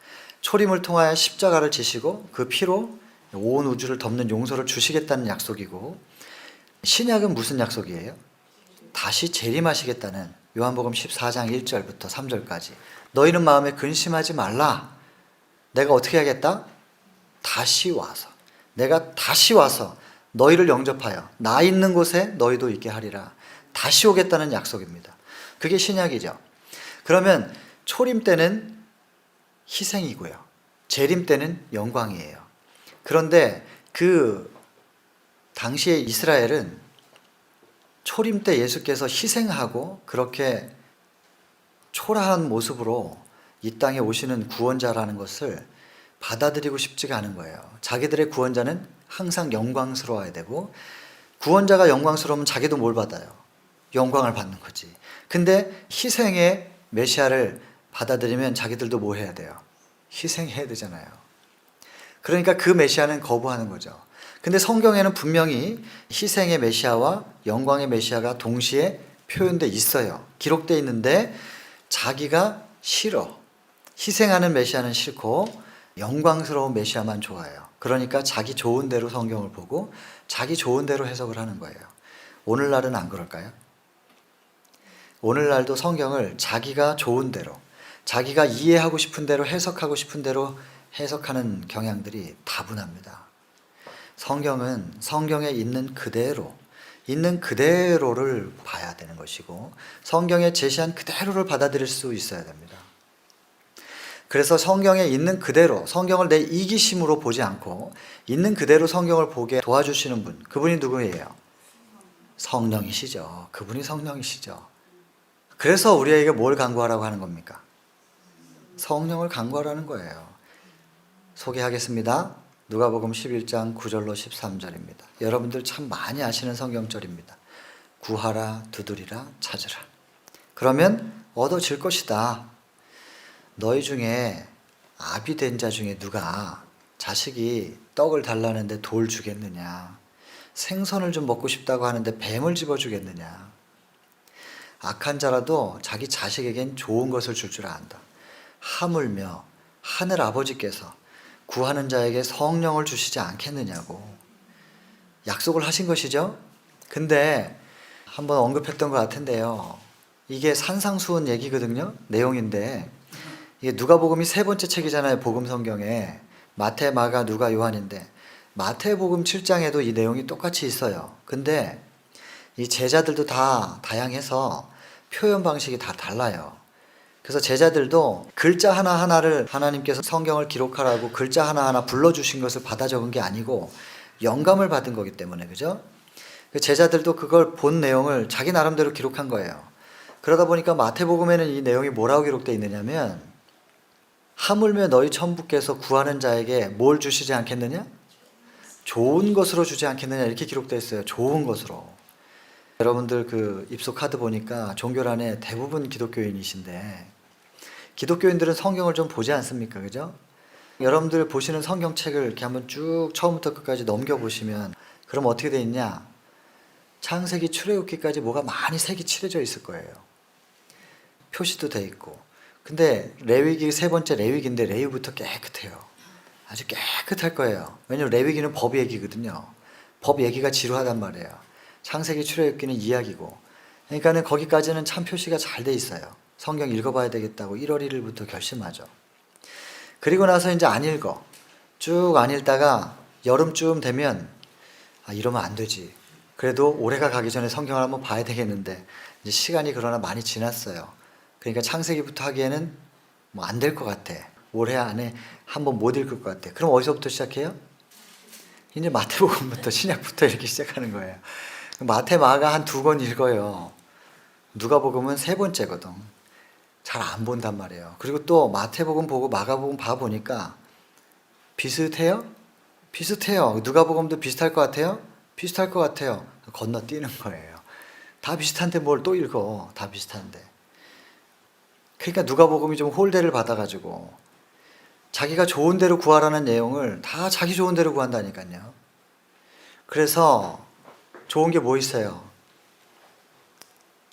초림을 통하여 십자가를 지시고 그 피로 온 우주를 덮는 용서를 주시겠다는 약속이고 신약은 무슨 약속이에요? 다시 재림하시겠다는 요한복음 14장 1절부터 3절까지 너희는 마음에 근심하지 말라. 내가 어떻게 하겠다? 다시 와서 내가 다시 와서 너희를 영접하여 나 있는 곳에 너희도 있게 하리라. 다시 오겠다는 약속입니다. 그게 신약이죠. 그러면 초림 때는 희생이고요. 재림 때는 영광이에요. 그런데 그 당시에 이스라엘은 초림 때 예수께서 희생하고 그렇게 초라한 모습으로 이 땅에 오시는 구원자라는 것을 받아들이고 싶지가 않은 거예요. 자기들의 구원자는 항상 영광스러워야 되고 구원자가 영광스러우면 자기도 뭘 받아요? 영광을 받는 거지. 근데 희생의 메시아를 받아들이면 자기들도 뭐 해야 돼요? 희생해야 되잖아요. 그러니까 그 메시아는 거부하는 거죠. 근데 성경에는 분명히 희생의 메시아와 영광의 메시아가 동시에 표현돼 있어요. 기록돼 있는데 자기가 싫어. 희생하는 메시아는 싫고 영광스러운 메시아만 좋아해요. 그러니까 자기 좋은 대로 성경을 보고 자기 좋은 대로 해석을 하는 거예요. 오늘날은 안 그럴까요? 오늘날도 성경을 자기가 좋은 대로 자기가 이해하고 싶은 대로 해석하고 싶은 대로 해석하는 경향들이 다분합니다. 성경은 성경에 있는 그대로를 봐야 되는 것이고 성경에 제시한 그대로를 받아들일 수 있어야 됩니다. 그래서 성경에 있는 그대로 성경을 내 이기심으로 보지 않고 있는 그대로 성경을 보게 도와주시는 분, 그분이 누구예요? 성령이시죠. 그분이 성령이시죠. 그래서 우리에게 뭘 간구하라고 하는 겁니까? 성령을 간구하라는 거예요. 소개하겠습니다. 누가복음 11장 9절로 13절입니다. 여러분들 참 많이 아시는 성경절입니다. 구하라, 두드리라, 찾으라. 그러면 얻어질 것이다. 너희 중에 아비된 자 중에 누가 자식이 떡을 달라는데 돌 주겠느냐? 생선을 좀 먹고 싶다고 하는데 뱀을 집어주겠느냐? 악한 자라도 자기 자식에겐 좋은 것을 줄 안다. 하물며 하늘 아버지께서 구하는 자에게 성령을 주시지 않겠느냐고 약속을 하신 것이죠. 근데 한번 언급했던 것 같은데요. 이게 산상수훈 얘기거든요. 내용인데 이게 누가복음이 세 번째 책이잖아요. 복음 성경에 마태, 마가, 누가, 요한인데 마태복음 7장에도 이 내용이 똑같이 있어요. 근데 이 제자들도 다 다양해서 표현 방식이 다 달라요. 그래서 제자들도 글자 하나하나를 하나님께서 성경을 기록하라고 글자 하나하나 불러주신 것을 받아 적은 게 아니고 영감을 받은 거기 때문에, 그죠? 제자들도 그걸 본 내용을 자기 나름대로 기록한 거예요. 그러다 보니까 마태복음에는 이 내용이 뭐라고 기록되어 있느냐면 하물며 너희 천부께서 구하는 자에게 뭘 주시지 않겠느냐? 좋은 것으로 주지 않겠느냐 이렇게 기록되어 있어요. 좋은 것으로. 여러분들 그 입소 카드 보니까 종교란에 대부분 기독교인이신데 기독교인들은 성경을 좀 보지 않습니까? 그죠? 여러분들 보시는 성경책을 이렇게 한번 쭉 처음부터 끝까지 넘겨보시면 그럼 어떻게 돼 있냐? 창세기 출애굽기까지 뭐가 많이 색이 칠해져 있을 거예요. 표시도 돼 있고. 근데 레위기 세 번째 레위기인데 레위부터 깨끗해요. 아주 깨끗할 거예요. 왜냐면 레위기는 법 얘기거든요. 법 얘기가 지루하단 말이에요. 창세기 출애굽기는 이야기고. 그러니까는 거기까지는 참 표시가 잘 돼 있어요. 성경 읽어봐야 되겠다고 1월 1일부터 결심하죠. 그리고 나서 이제 안 읽어. 쭉 안 읽다가 여름쯤 되면 이러면 안 되지. 그래도 올해가 가기 전에 성경을 한번 봐야 되겠는데 이제 시간이 그러나 많이 지났어요. 그러니까 창세기부터 하기에는 뭐 안 될 것 같아. 올해 안에 한번 못 읽을 것 같아. 그럼 어디서부터 시작해요? 이제 마태복음부터 신약부터 이렇게 시작하는 거예요. 마태, 마가 한 2권 읽어요. 누가복음은 세 번째거든. 잘 안 본단 말이에요. 그리고 또 마태복음 보고 마가복음 봐보니까 비슷해요? 비슷해요. 누가복음도 비슷할 것 같아요? 비슷할 것 같아요. 건너뛰는 거예요. 다 비슷한데 뭘 또 읽어. 다 비슷한데. 그러니까 누가복음이 좀 홀대를 받아가지고 자기가 좋은 대로 구하라는 내용을 다 자기 좋은 대로 구한다니까요. 그래서 좋은 게 뭐 있어요?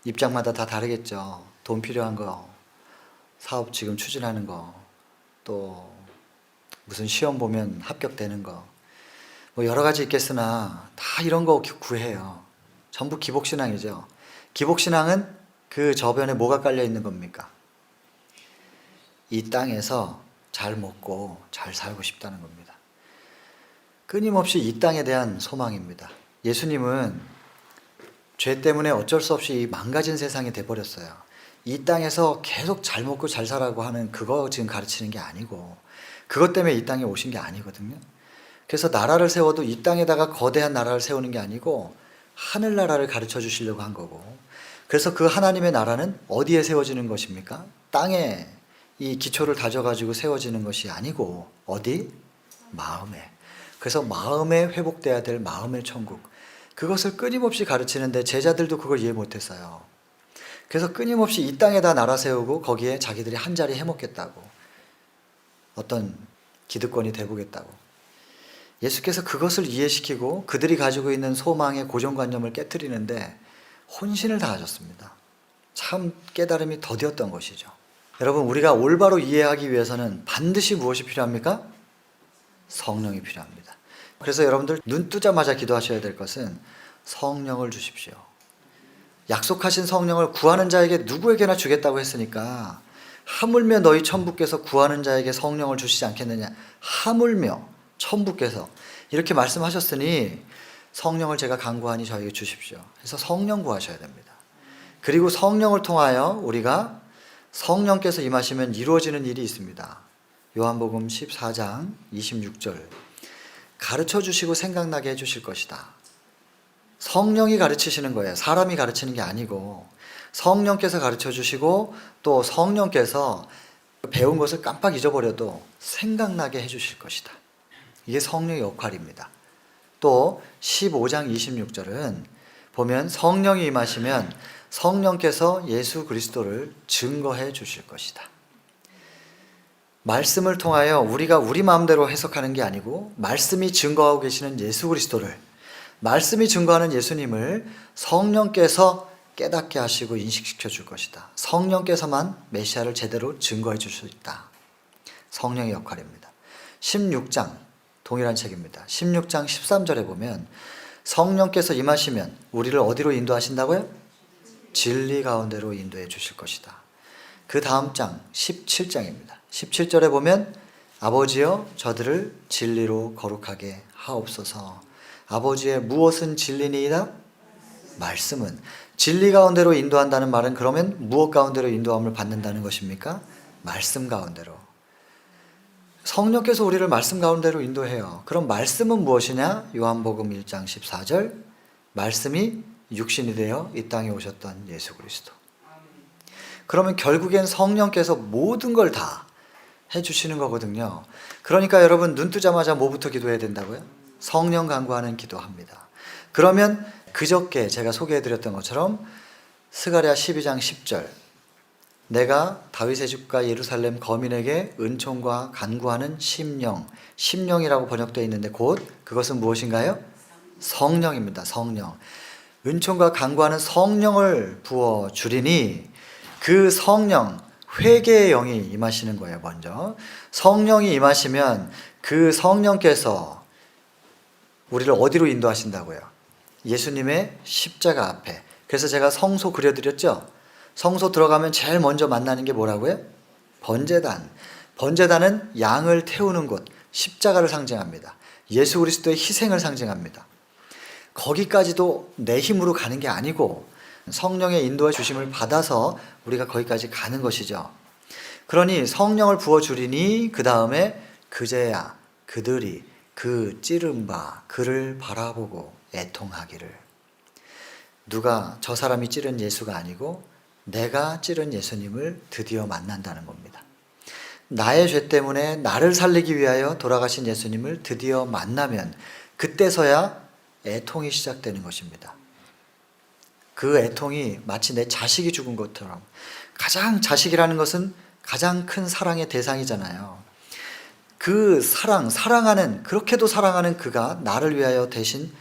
입장마다 다 다르겠죠. 돈 필요한 거, 사업 지금 추진하는 거, 또 무슨 시험 보면 합격되는 거, 뭐 여러 가지 있겠으나 다 이런 거 구해요. 전부 기복신앙이죠. 기복신앙은 그 저변에 뭐가 깔려 있는 겁니까? 이 땅에서 잘 먹고 잘 살고 싶다는 겁니다. 끊임없이 이 땅에 대한 소망입니다. 예수님은 죄 때문에 어쩔 수 없이 이 망가진 세상이 돼버렸어요. 이 땅에서 계속 잘 먹고 잘 살라고 하는 그거 지금 가르치는 게 아니고 그것 때문에 이 땅에 오신 게 아니거든요. 그래서 나라를 세워도 이 땅에다가 거대한 나라를 세우는 게 아니고 하늘나라를 가르쳐 주시려고 한 거고, 그래서 그 하나님의 나라는 어디에 세워지는 것입니까? 땅에 이 기초를 다져가지고 세워지는 것이 아니고 어디? 마음에. 그래서 마음에 회복돼야 될 마음의 천국, 그것을 끊임없이 가르치는데 제자들도 그걸 이해 못했어요. 그래서 끊임없이 이 땅에다 나라 세우고 거기에 자기들이 한 자리 해먹겠다고, 어떤 기득권이 돼보겠다고. 예수께서 그것을 이해시키고 그들이 가지고 있는 소망의 고정관념을 깨트리는데 혼신을 다하셨습니다. 참 깨달음이 더디었던 것이죠. 여러분, 우리가 올바로 이해하기 위해서는 반드시 무엇이 필요합니까? 성령이 필요합니다. 그래서 여러분들 눈 뜨자마자 기도하셔야 될 것은 성령을 주십시오. 약속하신 성령을 구하는 자에게 누구에게나 주겠다고 했으니까 하물며 너희 천부께서 구하는 자에게 성령을 주시지 않겠느냐. 하물며 천부께서 이렇게 말씀하셨으니 성령을 제가 간구하니 저에게 주십시오. 그래서 성령 구하셔야 됩니다. 그리고 성령을 통하여 우리가 성령께서 임하시면 이루어지는 일이 있습니다. 요한복음 14장 26절 가르쳐 주시고 생각나게 해주실 것이다. 성령이 가르치시는 거예요. 사람이 가르치는 게 아니고 성령께서 가르쳐 주시고 또 성령께서 배운 것을 깜빡 잊어버려도 생각나게 해주실 것이다. 이게 성령의 역할입니다. 또 15장 26절은 보면 성령이 임하시면 성령께서 예수 그리스도를 증거해 주실 것이다. 말씀을 통하여 우리가 우리 마음대로 해석하는 게 아니고 말씀이 증거하고 계시는 예수 그리스도를, 말씀이 증거하는 예수님을 성령께서 깨닫게 하시고 인식시켜 줄 것이다. 성령께서만 메시아를 제대로 증거해 줄 수 있다. 성령의 역할입니다. 16장 동일한 책입니다. 16장 13절에 보면 성령께서 임하시면 우리를 어디로 인도하신다고요? 진리 가운데로 인도해 주실 것이다. 그 다음 장 17장입니다. 17절에 보면 아버지여 저들을 진리로 거룩하게 하옵소서. 아버지의 무엇은 진리니이다? 말씀은. 진리 가운데로 인도한다는 말은 그러면 무엇 가운데로 인도함을 받는다는 것입니까? 말씀 가운데로. 성령께서 우리를 말씀 가운데로 인도해요. 그럼 말씀은 무엇이냐? 요한복음 1장 14절 말씀이 육신이 되어 이 땅에 오셨던 예수 그리스도. 그러면 결국엔 성령께서 모든 걸 다 해주시는 거거든요. 그러니까 여러분 눈 뜨자마자 뭐부터 기도해야 된다고요? 성령 간구하는 기도합니다. 그러면 그저께 제가 소개해드렸던 것처럼 스가랴 12장 10절 내가 다윗의 집과 예루살렘 거민에게 은총과 간구하는 심령, 심령이라고 번역되어 있는데 곧 그것은 무엇인가요? 성령입니다. 성령. 은총과 간구하는 성령을 부어 주리니 그 성령, 회개의 영이 임하시는 거예요. 먼저 성령이 임하시면 그 성령께서 우리를 어디로 인도하신다고요? 예수님의 십자가 앞에. 그래서 제가 성소 그려드렸죠? 성소 들어가면 제일 먼저 만나는 게 뭐라고요? 번제단. 번제단은 양을 태우는 곳, 십자가를 상징합니다. 예수 그리스도의 희생을 상징합니다. 거기까지도 내 힘으로 가는 게 아니고 성령의 인도와 주심을 받아서 우리가 거기까지 가는 것이죠. 그러니 성령을 부어주리니 그 다음에 그제야 그들이 그 찌른 바 그를 바라보고 애통하기를. 누가 저 사람이 찌른 예수가 아니고 내가 찌른 예수님을 드디어 만난다는 겁니다. 나의 죄 때문에 나를 살리기 위하여 돌아가신 예수님을 드디어 만나면 그때서야 애통이 시작되는 것입니다. 그 애통이 마치 내 자식이 죽은 것처럼, 가장 자식이라는 것은 가장 큰 사랑의 대상이잖아요. 그 사랑하는, 그렇게도 사랑하는 그가 나를 위하여 대신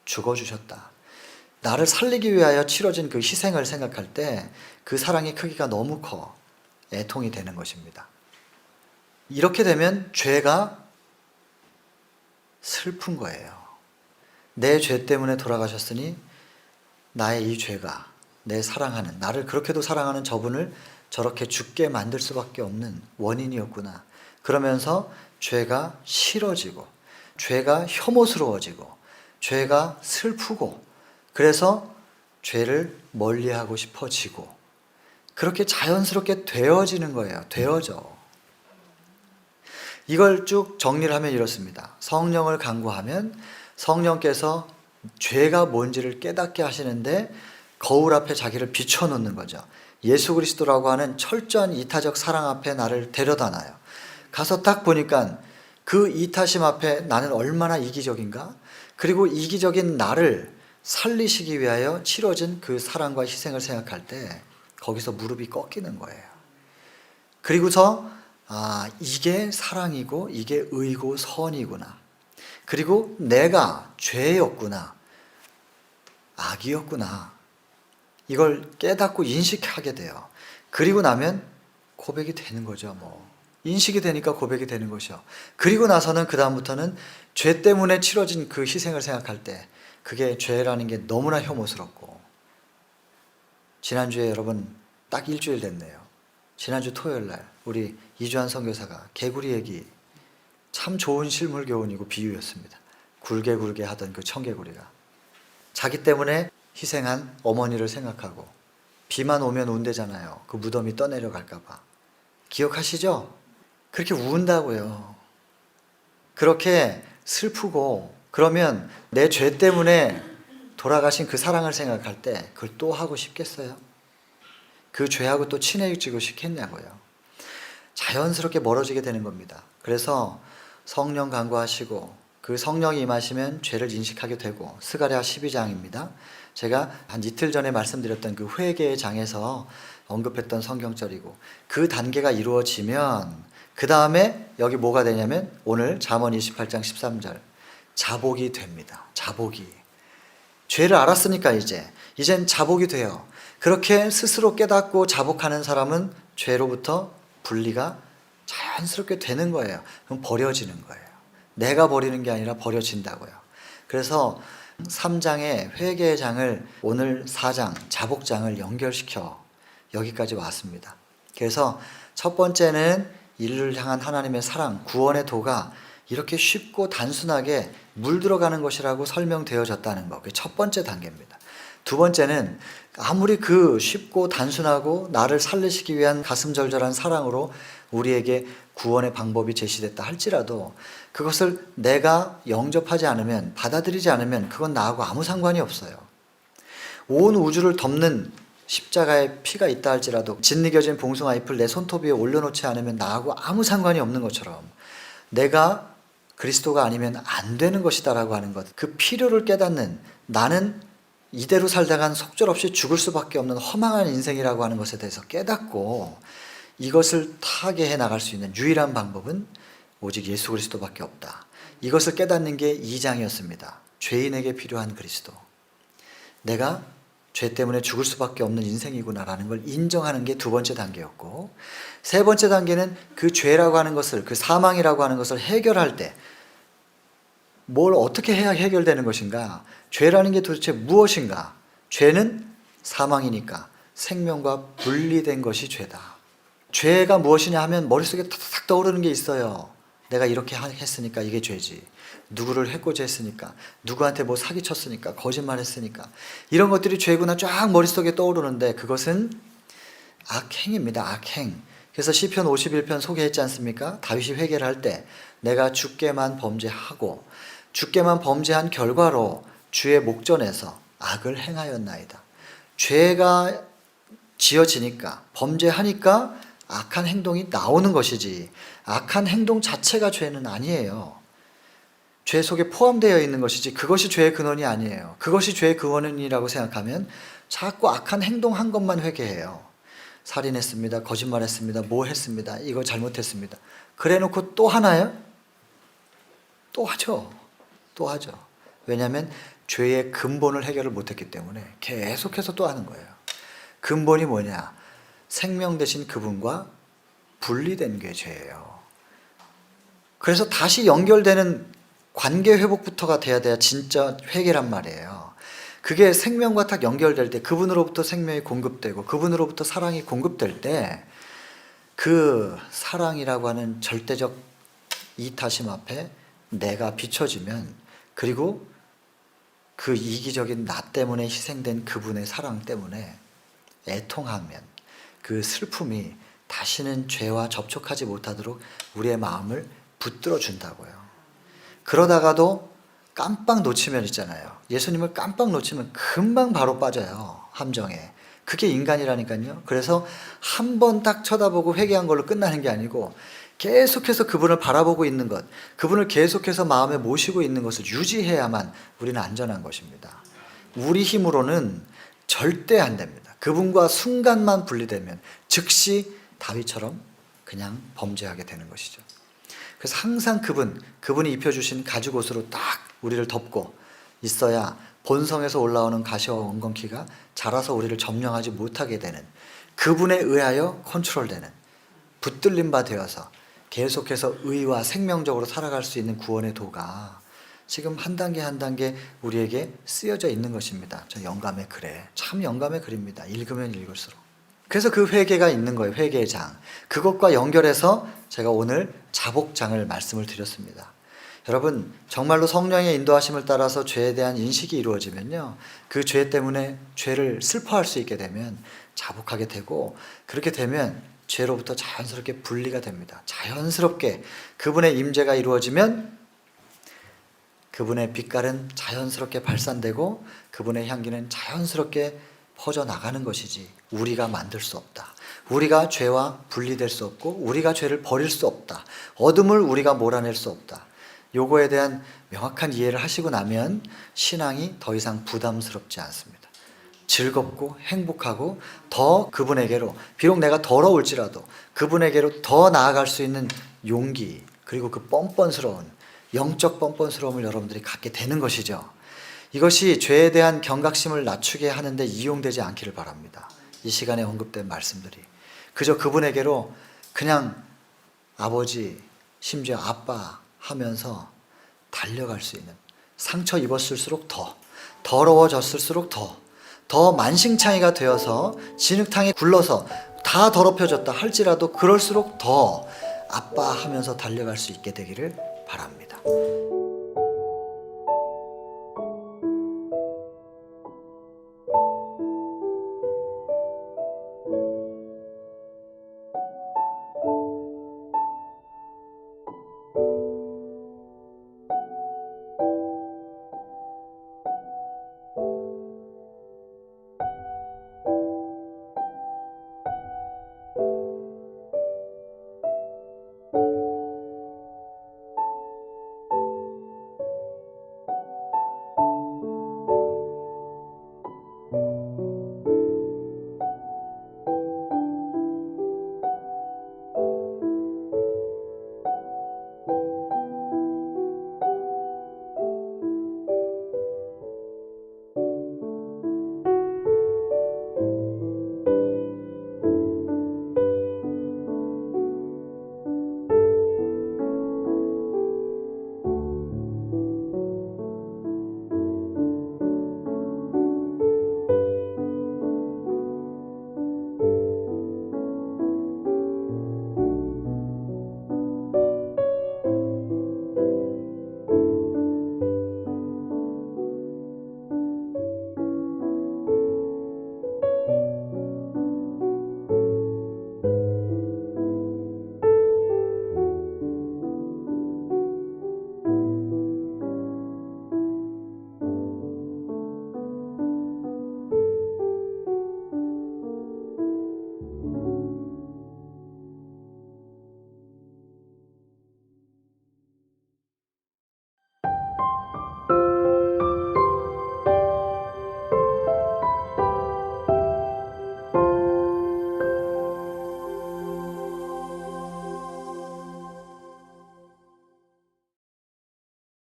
죽어주셨다. 나를 살리기 위하여 치러진 그 희생을 생각할 때 그 사랑의 크기가 너무 커 애통이 되는 것입니다. 이렇게 되면 죄가 슬픈 거예요. 내 죄 때문에 돌아가셨으니 나의 이 죄가 내 사랑하는, 나를 그렇게도 사랑하는 저분을 저렇게 죽게 만들 수밖에 없는 원인이었구나. 그러면서 죄가 싫어지고 죄가 혐오스러워지고 죄가 슬프고 그래서 죄를 멀리하고 싶어지고 그렇게 자연스럽게 되어지는 거예요. 되어져. 이걸 쭉 정리를 하면 이렇습니다. 성령을 간구하면 성령께서 죄가 뭔지를 깨닫게 하시는데 거울 앞에 자기를 비춰놓는 거죠. 예수 그리스도라고 하는 철저한 이타적 사랑 앞에 나를 데려다 놔요. 가서 딱 보니까 그 이타심 앞에 나는 얼마나 이기적인가? 그리고 이기적인 나를 살리시기 위하여 치러진 그 사랑과 희생을 생각할 때 거기서 무릎이 꺾이는 거예요. 그리고서 이게 사랑이고 이게 의고 선이구나. 그리고 내가 죄였구나. 악이었구나. 이걸 깨닫고 인식하게 돼요. 그리고 나면 고백이 되는 거죠. 인식이 되니까 고백이 되는 것이요. 그리고 나서는 그 다음부터는 죄 때문에 치러진 그 희생을 생각할 때 그게 죄라는 게 너무나 혐오스럽고. 지난주에 여러분 딱 일주일 됐네요. 지난주 토요일날 우리 이주한 선교사가 개구리 얘기, 참 좋은 실물 교훈이고 비유였습니다. 굴게 하던 그 청개구리가 자기 때문에 희생한 어머니를 생각하고 비만 오면 운대잖아요. 그 무덤이 떠내려갈까 봐. 기억하시죠? 그렇게 운다고요. 그렇게 슬프고 그러면 내 죄 때문에 돌아가신 그 사랑을 생각할 때 그걸 또 하고 싶겠어요? 그 죄하고 또 친해지고 싶겠냐고요. 자연스럽게 멀어지게 되는 겁니다. 그래서 성령 간구하시고 그 성령이 임하시면 죄를 인식하게 되고, 스가랴 12장입니다. 제가 한 이틀 전에 말씀드렸던 그 회개의 장에서 언급했던 성경절이고, 그 단계가 이루어지면 그 다음에 여기 뭐가 되냐면 오늘 잠언 28장 13절 자복이 됩니다. 자복이. 죄를 알았으니까 이젠 자복이 돼요. 그렇게 스스로 깨닫고 자복하는 사람은 죄로부터 분리가 자연스럽게 되는 거예요. 그럼 버려지는 거예요. 내가 버리는 게 아니라 버려진다고요. 그래서 3장의 회개의 장을 오늘 4장 자복장을 연결시켜 여기까지 왔습니다. 그래서 첫 번째는 인류를 향한 하나님의 사랑, 구원의 도가 이렇게 쉽고 단순하게 물들어가는 것이라고 설명되어졌다는 것. 그게 첫 번째 단계입니다. 두 번째는 아무리 그 쉽고 단순하고 나를 살리시기 위한 가슴절절한 사랑으로 우리에게 구원의 방법이 제시됐다 할지라도 그것을 내가 영접하지 않으면, 받아들이지 않으면 그건 나하고 아무 상관이 없어요. 온 우주를 덮는 십자가의 피가 있다 할지라도 짓이겨진 봉숭아 잎을 내 손톱 위에 올려놓지 않으면 나하고 아무 상관이 없는 것처럼 내가 그리스도가 아니면 안 되는 것이다라고 하는 것, 그 필요를 깨닫는, 나는 이대로 살다간 속절없이 죽을 수밖에 없는 허망한 인생이라고 하는 것에 대해서 깨닫고 이것을 타개해 나갈 수 있는 유일한 방법은 오직 예수 그리스도밖에 없다. 이것을 깨닫는 게 2장이었습니다. 죄인에게 필요한 그리스도. 내가 죄 때문에 죽을 수밖에 없는 인생이구나라는 걸 인정하는 게 두 번째 단계였고, 세 번째 단계는 그 죄라고 하는 것을, 그 사망이라고 하는 것을 해결할 때 뭘 어떻게 해야 해결되는 것인가? 죄라는 게 도대체 무엇인가? 죄는 사망이니까 생명과 분리된 것이 죄다. 죄가 무엇이냐 하면 머릿속에 탁탁 떠오르는 게 있어요. 내가 이렇게 했으니까 이게 죄지. 누구를 해코지 했으니까, 누구한테 뭐 사기쳤으니까, 거짓말했으니까, 이런 것들이 죄구나 쫙 머릿속에 떠오르는데 그것은 악행입니다. 악행. 그래서 시편 51편 소개했지 않습니까? 다윗이 회개를 할 때 내가 주께만 범죄하고 주께만 범죄한 결과로 주의 목전에서 악을 행하였나이다. 죄가 지어지니까, 범죄하니까 악한 행동이 나오는 것이지 악한 행동 자체가 죄는 아니에요. 죄 속에 포함되어 있는 것이지 그것이 죄의 근원이 아니에요. 그것이 죄의 근원이라고 생각하면 자꾸 악한 행동한 것만 회개해요. 살인했습니다. 거짓말했습니다. 뭐 했습니다. 이거 잘못했습니다. 그래 놓고 또 하나요? 또 하죠. 또 하죠. 왜냐하면 죄의 근본을 해결을 못했기 때문에 계속해서 또 하는 거예요. 근본이 뭐냐? 생명 되신 그분과 분리된 게 죄예요. 그래서 다시 연결되는 관계 회복부터가 돼야 진짜 회개란 말이에요. 그게 생명과 딱 연결될 때, 그분으로부터 생명이 공급되고 그분으로부터 사랑이 공급될 때, 그 사랑이라고 하는 절대적 이타심 앞에 내가 비춰지면, 그리고 그 이기적인 나 때문에 희생된 그분의 사랑 때문에 애통하면 그 슬픔이 다시는 죄와 접촉하지 못하도록 우리의 마음을 붙들어 준다고요. 그러다가도 깜빡 놓치면 있잖아요. 예수님을 깜빡 놓치면 금방 바로 빠져요. 함정에. 그게 인간이라니까요. 그래서 한 번 딱 쳐다보고 회개한 걸로 끝나는 게 아니고 계속해서 그분을 바라보고 있는 것, 그분을 계속해서 마음에 모시고 있는 것을 유지해야만 우리는 안전한 것입니다. 우리 힘으로는 절대 안 됩니다. 그분과 순간만 분리되면 즉시 다윗처럼 그냥 범죄하게 되는 것이죠. 그래서 항상 그분이 입혀주신 가죽옷으로 딱 우리를 덮고 있어야 본성에서 올라오는 가시와 원건키가 자라서 우리를 점령하지 못하게 되는, 그분에 의하여 컨트롤되는, 붙들림 바 되어서 계속해서 의와 생명적으로 살아갈 수 있는 구원의 도가 지금 한 단계 한 단계 우리에게 쓰여져 있는 것입니다. 저 영감의 글에 참 영감의 글입니다. 읽으면 읽을수록. 그래서 그 회개가 있는 거예요. 회개의 장. 그것과 연결해서 제가 오늘 자복장을 말씀을 드렸습니다. 여러분, 정말로 성령의 인도하심을 따라서 죄에 대한 인식이 이루어지면요, 그 죄 때문에 죄를 슬퍼할 수 있게 되면 자복하게 되고, 그렇게 되면 죄로부터 자연스럽게 분리가 됩니다. 자연스럽게 그분의 임재가 이루어지면 그분의 빛깔은 자연스럽게 발산되고 그분의 향기는 자연스럽게 퍼져나가는 것이지 우리가 만들 수 없다. 우리가 죄와 분리될 수 없고 우리가 죄를 버릴 수 없다. 어둠을 우리가 몰아낼 수 없다. 요거에 대한 명확한 이해를 하시고 나면 신앙이 더 이상 부담스럽지 않습니다. 즐겁고 행복하고 더 그분에게로, 비록 내가 더러울지라도 그분에게로 더 나아갈 수 있는 용기, 그리고 그 뻔뻔스러운 영적 뻔뻔스러움을 여러분들이 갖게 되는 것이죠. 이것이 죄에 대한 경각심을 낮추게 하는데 이용되지 않기를 바랍니다. 이 시간에 언급된 말씀들이 그저 그분에게로 그냥 아버지, 심지어 아빠 하면서 달려갈 수 있는, 상처 입었을수록 더, 더러워졌을수록 더 만신창이가 되어서 진흙탕에 굴러서 다 더럽혀졌다 할지라도 그럴수록 더 아빠 하면서 달려갈 수 있게 되기를 바랍니다.